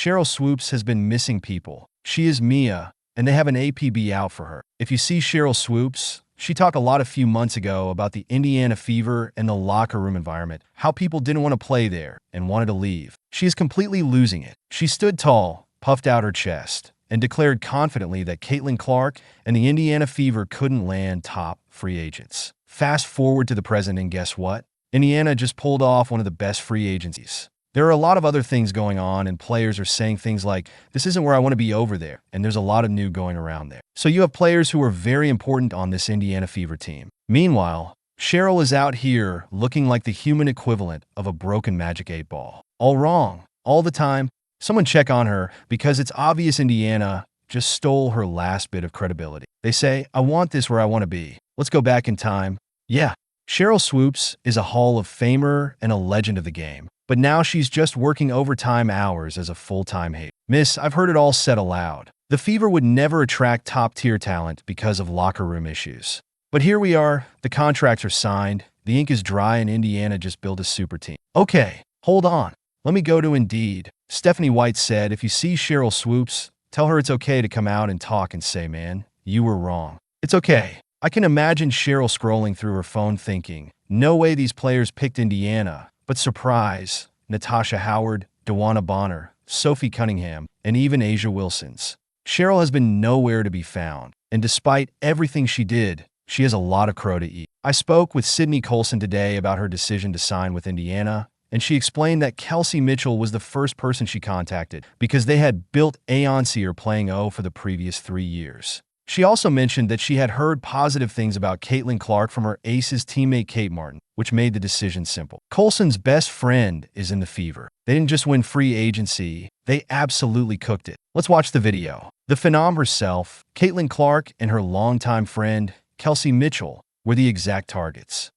Cheryl Swoopes has been missing people. She is Mia, and they have an APB out for her. If you see Cheryl Swoopes, she talked a lot a few months ago about the Indiana fever and the locker room environment, how people didn't want to play there and wanted to leave. She is completely losing it. She stood tall, puffed out her chest, and declared confidently that Caitlin Clark and the Indiana Fever couldn't land top free agents. Fast forward to the present, and guess what? Indiana just pulled off one of the best free agencies. There are a lot of other things going on, and players are saying things like, this isn't where I want to be over there, and there's a lot of new going around there. So you have players who are very important on this Indiana Fever team. Meanwhile, Cheryl is out here looking like the human equivalent of a broken Magic 8 ball. All wrong, all the time. Someone check on her, because it's obvious Indiana just stole her last bit of credibility. They say, I want this where I want to be. Let's go back in time. Yeah, Cheryl Swoopes is a Hall of Famer and a legend of the game. But now she's just working overtime hours as a full-time hater. Miss, I've heard it all said aloud. The Fever would never attract top-tier talent because of locker room issues. But here we are, the contracts are signed, the ink is dry, and Indiana just built a super team. Okay, hold on. Let me go to Indeed. Stephanie White said, if you see Cheryl Swoopes, tell her it's okay to come out and talk and say, man, you were wrong. It's okay. I can imagine Cheryl scrolling through her phone thinking, no way these players picked Indiana. But surprise, Natasha Howard, DeWanna Bonner, Sophie Cunningham, and even Asia Wilson's. Cheryl has been nowhere to be found, and despite everything she did, she has a lot of crow to eat. I spoke with Sydney Colson today about her decision to sign with Indiana, and she explained that Kelsey Mitchell was the first person she contacted because they had built Aonsier playing O for the previous 3 years. She also mentioned that she had heard positive things about Caitlin Clark from her Aces teammate Kate Martin, which made the decision simple. Colson's best friend is in the Fever. They didn't just win free agency, they absolutely cooked it. Let's watch the video. The phenom herself, Caitlin Clark, and her longtime friend, Kelsey Mitchell, were the exact targets.